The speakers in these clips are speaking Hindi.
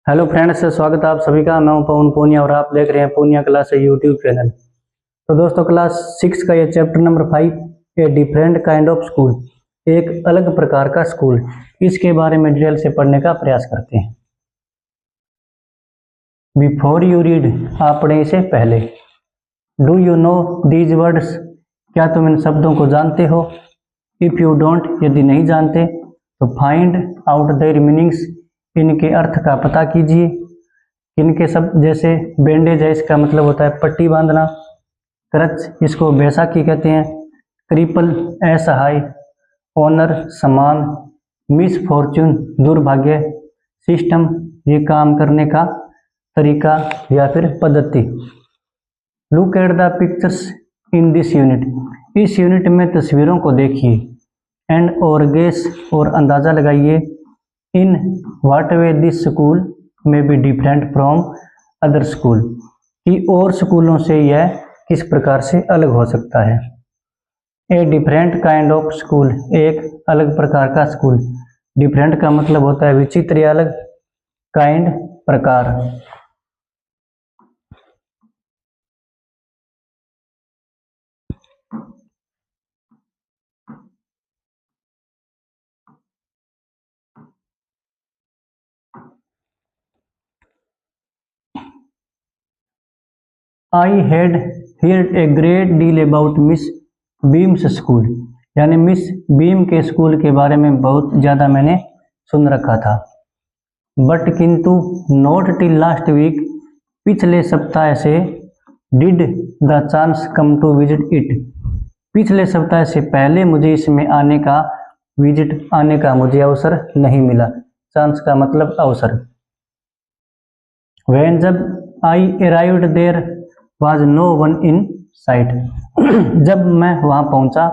हेलो फ्रेंड्स, स्वागत है आप सभी का। मैं हूं पवन पूनिया और आप देख रहे हैं पूनिया क्लास यूट्यूब चैनल। तो दोस्तों, क्लास 6 का ये chapter number 5 a different kind of school, एक अलग प्रकार का स्कूल, इसके बारे में डिटेल से पढ़ने का प्रयास करते हैं। बिफोर यू रीड, आप पढ़ें इसे पहले। Do you know these words, क्या तुम इन शब्दों को जानते हो? इफ यू डोंट, यदि नहीं जानते तो फाइंड आउट देयर मीनिंग्स, इनके अर्थ का पता कीजिए। इनके शब्द जैसे बैंडेज है, इसका मतलब होता है पट्टी बांधना। क्रच, इसको बैसाखी कहते हैं। क्रिपल, असहाय। ऑनर, सम्मान। मिसफॉर्चून, दुर्भाग्य। सिस्टम, ये काम करने का तरीका या फिर पद्धति। Look at the pictures in this unit, इस यूनिट में तस्वीरों को देखिए। एंड और गेस, और अंदाजा लगाइए। In what way this school में be different from other school, कि और स्कूलों से यह किस प्रकार से अलग हो सकता है। A different kind of school, एक अलग प्रकार का स्कूल। डिफरेंट का मतलब होता है विचित्र या अलग, काइंड प्रकार। I had heard a great deal about miss beams school, यानी मिस बीम के स्कूल के बारे में बहुत ज़्यादा मैंने सुन रखा था। बट किंतु नॉट टिल लास्ट वीक, पिछले सप्ताह से did the chance come to visit it, पिछले सप्ताह से पहले मुझे इसमें आने का मुझे अवसर नहीं मिला। चांस का मतलब अवसर। When जब I arrived there was no one in sight, जब मैं वहाँ पहुँचा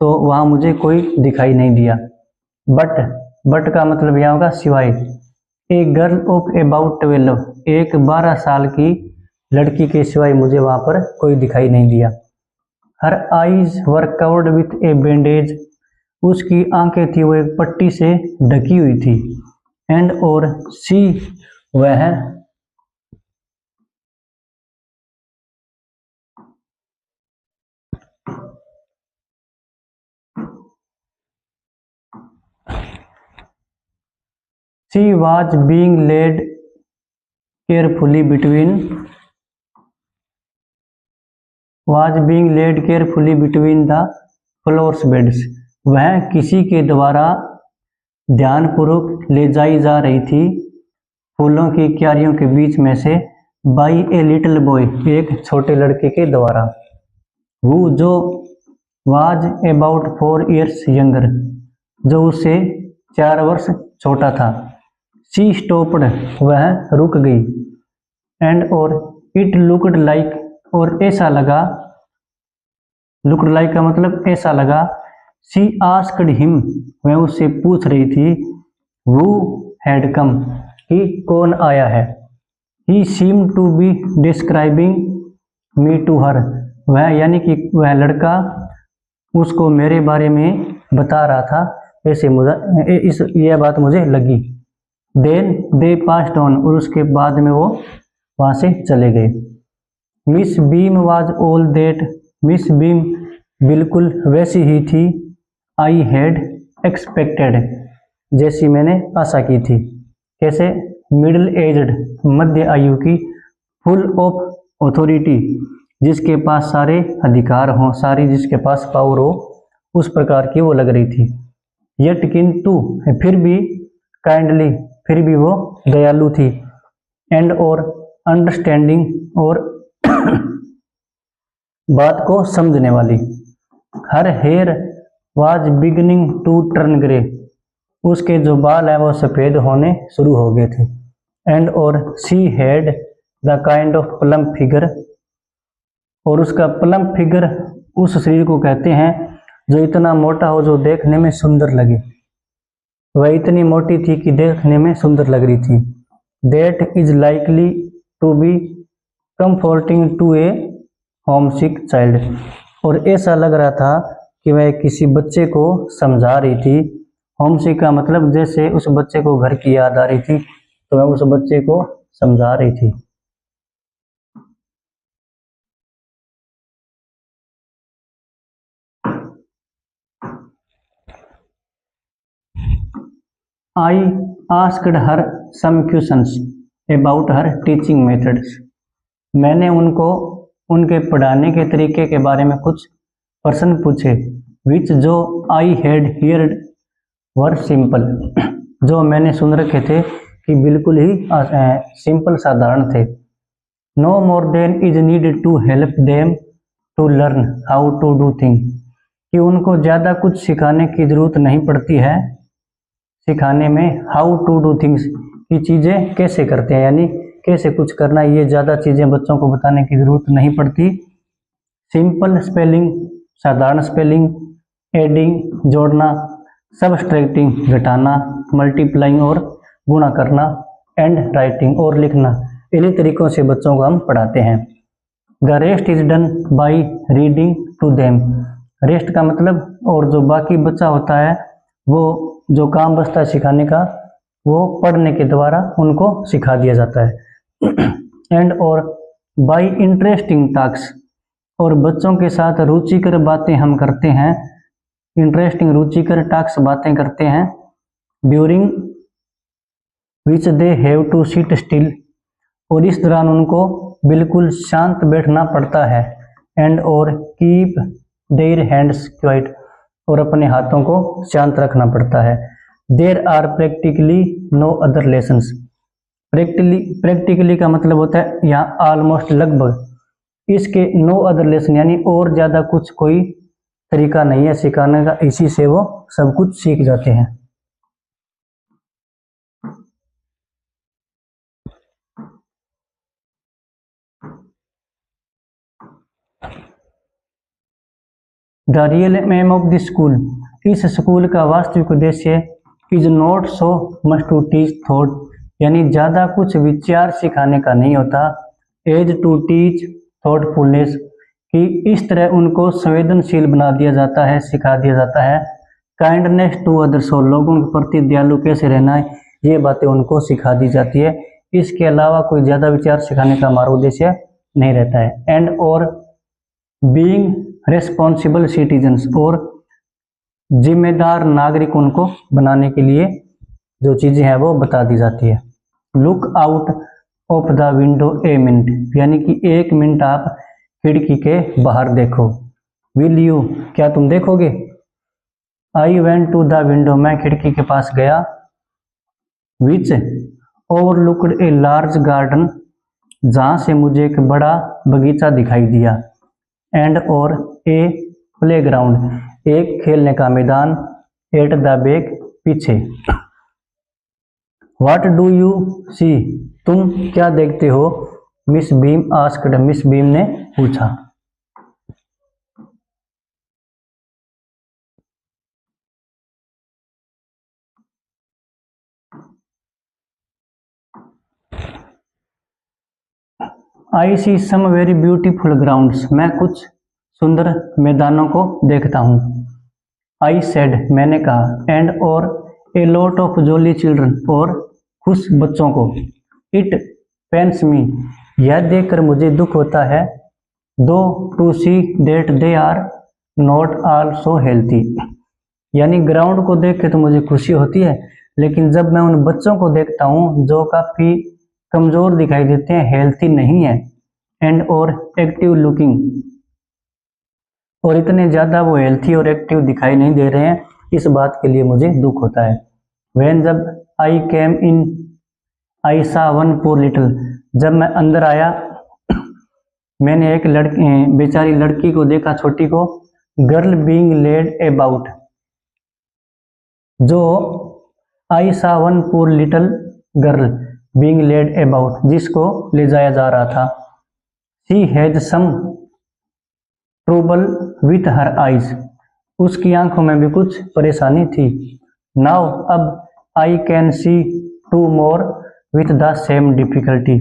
तो वहाँ मुझे कोई दिखाई नहीं दिया। बट का मतलब यहाँ होगा सिवाय। ए गर्ल ऑफ अबाउट 12, एक 12 साल की लड़की के सिवाय मुझे वहाँ पर कोई दिखाई नहीं दिया। Her eyes were covered with A bandage, उसकी आंखें थी वो एक पट्टी से ढकी हुई थी। एंड और सी, वह she was being laid carefully between the flowers beds, वह किसी के द्वारा ध्यानपूर्वक ले जाई जा रही थी फूलों की क्यारियों के बीच में से। बाई ए लिटिल बॉय, एक छोटे लड़के के द्वारा। वो जो वाज अबाउट 4 years यंगर, जो उससे 4 वर्ष छोटा था। शी स्टॉप्ड, वह रुक गई। एंड और इट लुक्ड लाइक, और ऐसा लगा, लुक्ड लाइक का मतलब ऐसा लगा। शी आस्क्ड हिम, वह उससे पूछ रही थी। हु हैड कम, कि कौन आया है। He seem to be describing me to her, वह यानी कि वह लड़का उसको मेरे बारे में बता रहा था, ऐसे मुझे यह बात मुझे लगी। देन दे पास्ड ऑन, और उसके बाद में वो वहाँ से चले गए। Miss Beam was all that, Miss Beam बिल्कुल वैसी ही थी। आई हैड एक्सपेक्टेड, जैसी मैंने आशा की थी। कैसे? मिडिल एज्ड, मध्य आयु की। फुल ऑफ ऑथोरिटी, जिसके पास सारे अधिकार हों, सारी जिसके पास पावर हो, उस प्रकार की वो लग रही थी। यट किंतु, फिर भी। काइंडली, फिर भी वो दयालु थी। एंड और अंडरस्टैंडिंग, और बात को समझने वाली। Her hair was beginning to turn grey, उसके जो बाल हैं वो सफ़ेद होने शुरू हो गए थे। एंड और she had the kind of plum figure, और उसका प्लम फिगर उस शरीर को कहते हैं जो इतना मोटा हो जो देखने में सुंदर लगे। वह इतनी मोटी थी कि देखने में सुंदर लग रही थी। That is likely to be comforting to a homesick child, और ऐसा लग रहा था कि वह किसी बच्चे को समझा रही थी। होमसिक का मतलब जैसे उस बच्चे को घर की याद आ रही थी, तो मैं उस बच्चे को समझा रही थी। I asked her some questions about her teaching methods. मैंने उनको उनके पढ़ाने के तरीके के बारे में कुछ प्रश्न पूछे, which जो I had heard were simple, जो मैंने सुन रखे थे कि बिल्कुल ही सिंपल साधारण थे। No more than is needed to help them to learn how to do things, कि उनको ज़्यादा कुछ सिखाने की ज़रूरत नहीं पड़ती है, सिखाने में हाउ टू डू थिंग्स की चीज़ें कैसे करते हैं, यानी कैसे कुछ करना, ये ज़्यादा चीज़ें बच्चों को बताने की ज़रूरत नहीं पड़ती। सिंपल स्पेलिंग साधारण स्पेलिंग, एडिंग जोड़ना, सबट्रैक्टिंग घटाना, मल्टीप्लाइंग और गुणा करना, एंड राइटिंग और लिखना, इन्हीं तरीकों से बच्चों को हम पढ़ाते हैं। The rest is done by reading to them, rest का मतलब और जो बाकी बच्चा होता है वो जो काम बचता है सिखाने का वो पढ़ने के द्वारा उनको सिखा दिया जाता है। एंड और बाई इंटरेस्टिंग टास्क, और बच्चों के साथ रुचिकर बातें हम करते हैं, इंटरेस्टिंग रुचिकर टास्क बातें करते हैं। During which they have to sit still, और इस दौरान उनको बिल्कुल शांत बैठना पड़ता है। एंड और कीप देयर हैंड्स क्वाइट, और अपने हाथों को शांत रखना पड़ता है। There are practically no other lessons, practically का मतलब होता है यहाँ ऑलमोस्ट लगभग, इसके नो अदर लेसन यानी और ज़्यादा कुछ कोई तरीका नहीं है सिखाने का, इसी से वो सब कुछ सीख जाते हैं। The real aim of the school, इस स्कूल का वास्तविक उद्देश्य is not so much to teach thought, यानी ज़्यादा कुछ विचार सिखाने का नहीं होता, एज टू टीच थॉटफुलनेस, कि इस तरह उनको संवेदनशील बना दिया जाता है, सिखा दिया जाता है। काइंडनेस टू अदर्स, और लोगों के प्रति दयालु कैसे रहना है, ये बातें उनको सिखा दी जाती है। इसके अलावा कोई ज़्यादा विचार सिखाने का हमारा उद्देश्य नहीं रहता है। एंड और बीइंग रेस्पॉन्सिबल सिटीजन्स, और जिम्मेदार नागरिक उनको बनाने के लिए जो चीज़ें हैं वो बता दी जाती है। Look out of the window a minute, यानी कि 1 मिनट आप खिड़की के बाहर देखो। विल यू, क्या तुम देखोगे? I went to the window, मैं खिड़की के पास गया। Which overlooked a large garden, जहाँ से मुझे एक बड़ा बगीचा दिखाई दिया। एंड और ए प्लेग्राउंड, एक खेलने का मैदान। एट द बैक, पीछे। व्हाट डू यू सी, तुम क्या देखते हो? Miss beam asked, miss beam ने पूछा। आई सी सम वेरी ब्यूटीफुल ग्राउंड्स, मैं कुछ सुंदर मैदानों को देखता हूँ। आई सेड, मैंने कहा। एंड और a lot of jolly children, और खुश बच्चों को। इट पेन्स मी, यह देखकर मुझे दुख होता है। दो to see that they are not all so healthy, यानी ग्राउंड को देख के तो मुझे खुशी होती है, लेकिन जब मैं उन बच्चों को देखता हूँ जो काफ़ी कमज़ोर दिखाई देते हैं, हेल्थी नहीं है। एंड और एक्टिव लुकिंग, और इतने ज़्यादा वो हेल्थी और एक्टिव दिखाई नहीं दे रहे हैं, इस बात के लिए मुझे दुख होता है। व्हेन, जब आई केम इन आई सा वन पोर लिटिल, जब मैं अंदर आया मैंने एक बेचारी लड़की को देखा, छोटी को। गर्ल बीइंग लेड अबाउट, जो I saw one poor little girl being led about, जिसको ले जाया जा रहा था। She has some trouble with her eyes, उसकी आंखों में भी कुछ परेशानी थी। नाउ, अब I can see 2 more with the same difficulty,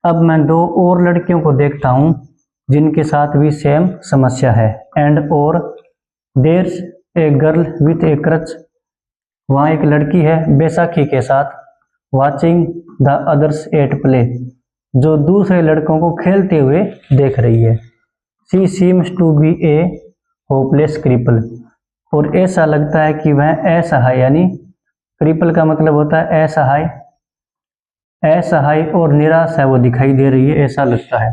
अब मैं 2 और लड़कियों को देखता हूँ जिनके साथ भी सेम समस्या है। एंड और there's a girl with a crutch, वहाँ एक लड़की है बैसाखी के साथ। Watching the others at play, जो दूसरे लड़कों को खेलते हुए देख रही है। She seems to be a hopeless cripple, और ऐसा लगता है कि वह असहाय, यानी क्रिपल का मतलब होता है असहाय, असहाय और निराश है वो दिखाई दे रही है, ऐसा लगता है।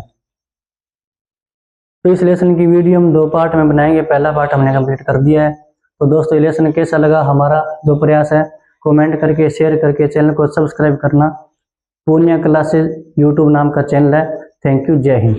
तो इस लेसन की वीडियो हम 2 पार्ट में बनाएंगे, पहला पार्ट हमने कंप्लीट कर दिया है। तो दोस्तों, ये लेसन कैसा लगा हमारा जो प्रयास है, कमेंट करके, शेयर करके, चैनल को सब्सक्राइब करना। पूर्णिया क्लासेस यूट्यूब नाम का चैनल है। थैंक यू, जय हिंद।